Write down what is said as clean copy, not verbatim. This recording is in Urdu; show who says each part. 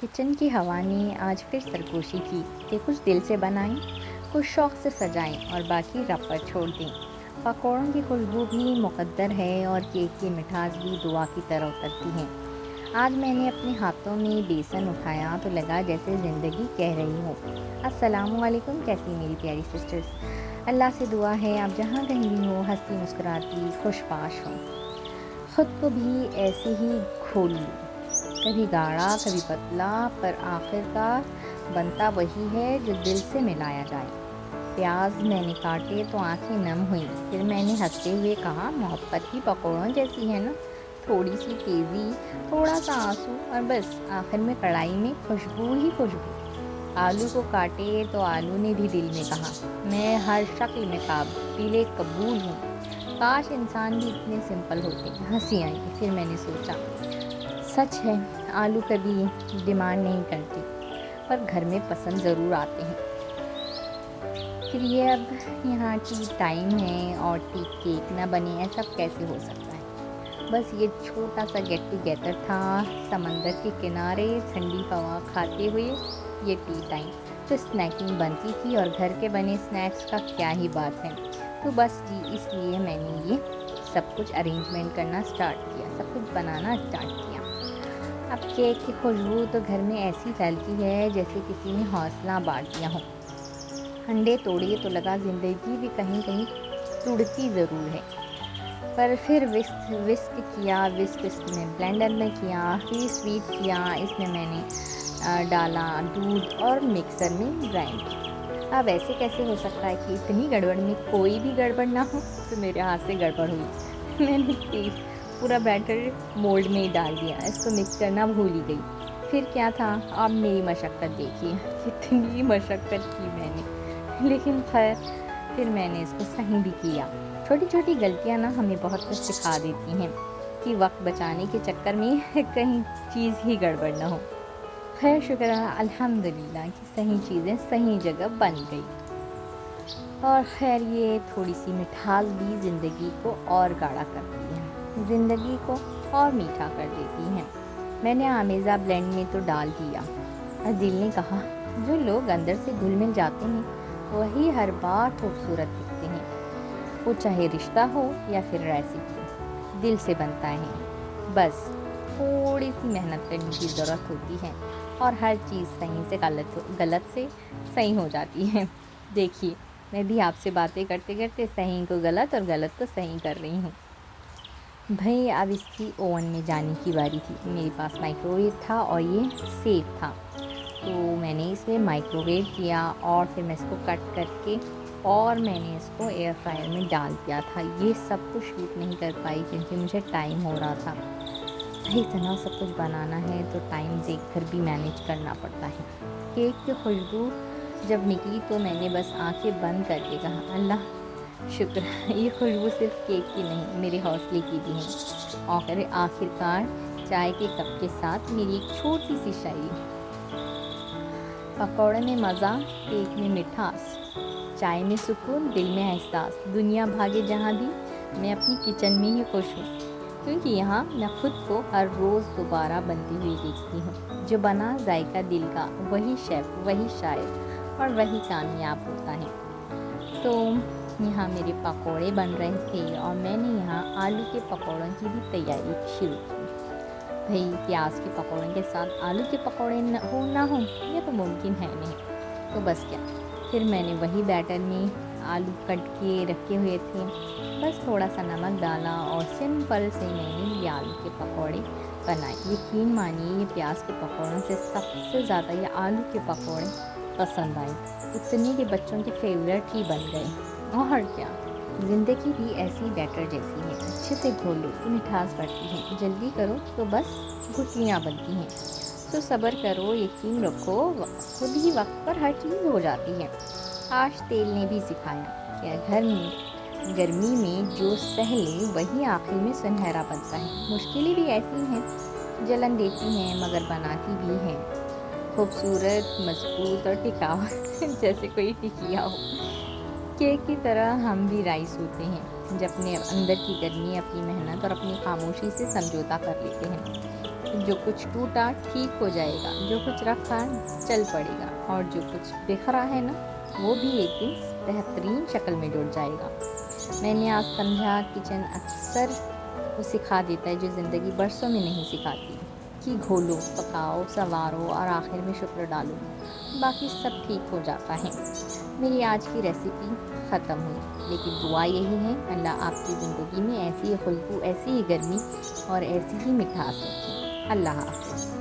Speaker 1: کچن کی ہوا نے آج پھر سرگوشی کی کہ کچھ دل سے بنائیں، کچھ شوق سے سجائیں اور باقی رب پر چھوڑ دیں۔ پکوڑوں کی خوشبو بھی مقدر ہے اور کیک کی مٹھاس بھی دعا کی طرح اترتی ہیں۔ آج میں نے اپنے ہاتھوں میں بیسن اٹھایا تو لگا جیسے زندگی کہہ رہی ہو، السلام علیکم، کیسی میری پیاری سسٹرز۔ اللہ سے دعا ہے آپ جہاں کہیں بھی ہو، ہنستی مسکراتی خوش باش ہو۔ خود کو بھی ایسے ہی گھول لوں، کبھی گاڑھا کبھی پتلا، پر آخر کار بنتا وہی ہے جو دل سے ملایا جائے۔ پیاز میں نے کاٹے تو آنکھیں نم ہوئیں، پھر میں نے ہنستے ہوئے کہا محبت بھی پکوڑوں جیسی ہے نا، تھوڑی سی تیزی، تھوڑا سا آنسو اور بس آخر میں کڑھائی میں خوشبو ہی خوشبو۔ آلو کو کاٹے تو آلو نے بھی دل میں کہا میں ہر شکل میں قابل قبول ہوں، کاش انسان بھی اتنے سمپل ہوتے۔ ہنسی آئی، پھر میں نے سوچا سچ ہے، آلو کبھی ڈیمانڈ نہیں کرتے پر گھر میں پسند ضرور آتے ہیں۔ پھر یہ اب یہاں ٹی ٹائم ہے اور ٹی کیک نہ بنے، ایسا کیسے ہو سکتا ہے؟ بس یہ چھوٹا سا گیٹ ٹوگیدر تھا، سمندر کے کنارے ٹھنڈی ہوا کھاتے ہوئے یہ ٹی ٹائم، تو اسنیکنگ بنتی تھی اور گھر کے بنے اسنیکس کا کیا ہی بات ہے۔ تو بس جی اس لیے میں نے یہ سب کچھ ارینجمنٹ کرنا اسٹارٹ کیا، سب کچھ بنانا اسٹارٹ کیا۔ اب کیک کی خوشبو تو گھر میں ایسی پھیلتی ہے جیسے کسی نے حوصلہ بانٹ دیا ہو۔ انڈے توڑے تو لگا زندگی بھی کہیں کہیں ٹوٹتی ضرور ہے، پر پھر وسک کیا، وسک اس میں بلینڈر میں کیا، پھر سویٹ کیا، اس میں نے ڈالا دودھ اور مکسر میں گرائنڈ کیا۔ اب ایسے کیسے ہو سکتا ہے کہ اتنی گڑبڑ میں کوئی بھی گڑبڑ نہ ہو؟ تو میرے ہاتھ سے گڑبڑ ہوئی، میں نے پورا بیٹر مولڈ میں ہی ڈال دیا، اس کو مکس کرنا بھول ہی گئی۔ پھر کیا تھا، اب میری مشقت دیکھیے، کتنی مشقت کی میں نے، لیکن خیر پھر میں نے اس کو صحیح بھی کیا۔ چھوٹی چھوٹی غلطیاں نا ہمیں بہت کچھ سکھا دیتی ہیں کہ وقت بچانے کے چکر میں کہیں چیز ہی گڑبڑ نہ ہو۔ خیر شکر الحمدللہ کہ صحیح چیزیں صحیح جگہ بن گئی۔ اور خیر یہ تھوڑی سی مٹھاس بھی زندگی کو اور گاڑھا کرتی ہے، زندگی کو اور میٹھا کر دیتی ہیں۔ میں نے آمیزہ بلینڈ میں تو ڈال دیا اور دل نے کہا جو لوگ اندر سے گھل مل جاتے ہیں وہی ہر بار خوبصورت دکھتے ہیں، وہ چاہے رشتہ ہو یا پھر ریسیپی، دل سے بنتا ہے، بس تھوڑی سی محنت کرنے کی ضرورت ہوتی ہے اور ہر چیز صحیح سے غلط سے صحیح ہو جاتی ہے۔ دیکھیے میں بھی آپ سے باتیں کرتے کرتے صحیح کو غلط اور غلط کو صحیح کر رہی ہوں۔ بھئی اب اس کی اوون میں جانے کی باری تھی، میرے پاس مائکرو ویو تھا اور یہ سیف تھا، تو میں نے اس میں مائکرو ویو کیا اور پھر میں اس کو کٹ کر کے اور میں نے اس کو ایئر فرائر میں ڈال دیا تھا۔ یہ سب کچھ شوٹ نہیں کر پائی کیونکہ مجھے ٹائم ہو رہا تھا، بھئی اتنا سب کچھ بنانا ہے تو ٹائم دیکھ کر بھی مینیج کرنا پڑتا ہے۔ کیک کی خوشبو جب نکلی تو میں نے بس آنکھیں بند کر کے کہا اللہ شکر، یہ خوشبو صرف کیک کی نہیں میرے حوصلے کی بھی ہے۔ آخر کار چائے کے کپ کے ساتھ میری ایک چھوٹی سی شاعری، پکوڑے میں مزہ، کیک میں مٹھاس، چائے میں سکون، دل میں احساس، دنیا بھاگے جہاں بھی میں اپنی کچن میں ہی خوش ہوں، کیونکہ یہاں میں خود کو ہر روز دوبارہ بنتی ہوئی دیکھتی ہوں۔ جو بنا ذائقہ دل کا وہی شیف، وہی شاعر اور وہی کامیاب ہوتا ہے۔ تو یہاں میرے پکوڑے بن رہے تھے اور میں نے یہاں آلو کے پکوڑوں کی بھی تیاری شروع کی۔ بھئی پیاز کے پکوڑوں کے ساتھ آلو کے پکوڑے نہ ہوں یہ تو ممکن ہے نہیں، تو بس کیا، پھر میں نے وہی بیٹر میں آلو کٹ کے رکھے ہوئے تھے، بس تھوڑا سا نمک ڈالا اور سمپل سے میں نے یہ آلو کے پکوڑے بنائے۔ یقین مانیے یہ پیاز کے پکوڑوں سے سب سے زیادہ یہ آلو کے پکوڑے پسند آئے، اتنے کے بچوں کے فیوریٹ ہی بن گئے۔ اور کیا، زندگی بھی ایسی بیٹر جیسی ہے، اچھے سے گھولو تو مٹھاس بڑھتی ہے، جلدی کرو تو بس گٹلیاں بنتی ہیں، تو صبر کرو، یقین رکھو، خود ہی وقت پر ہر چیز ہو جاتی ہے۔ آج تیل نے بھی سکھایا کہ گھر میں گرمی میں جو سہ لے وہی آخر میں سنہرا بنتا ہے۔ مشکلیں بھی ایسی ہیں، جلن دیتی ہیں مگر بناتی بھی ہیں خوبصورت، مضبوط اور ٹکاؤ جیسے کوئی ٹکیا ہو۔ کیک کی طرح ہم بھی رائس ہوتے ہیں، جب اپنے اندر کی گرمی، اپنی محنت اور اپنی خاموشی سے سمجھوتا کر لیتے ہیں جو کچھ ٹوٹا ٹھیک ہو جائے گا، جو کچھ رکھا چل پڑے گا، اور جو کچھ بکھرا ہے نا وہ بھی ایک دن بہترین شکل میں جڑ جائے گا۔ میں نے آج سمجھا کچن اکثر وہ سکھا دیتا ہے جو زندگی برسوں میں نہیں سکھاتی، کہ گھولو، پکاؤ، سنوارو اور آخر میں شکر ڈالو، باقی سب ٹھیک ہو جاتا ہے۔ میری آج کی ریسیپی ختم ہوئی، لیکن دعا یہی ہے اللہ آپ کی زندگی میں ایسی ہی خوشبو، ایسی ہی گرمی اور ایسی ہی مٹھاس رکھے۔ اللہ حافظ۔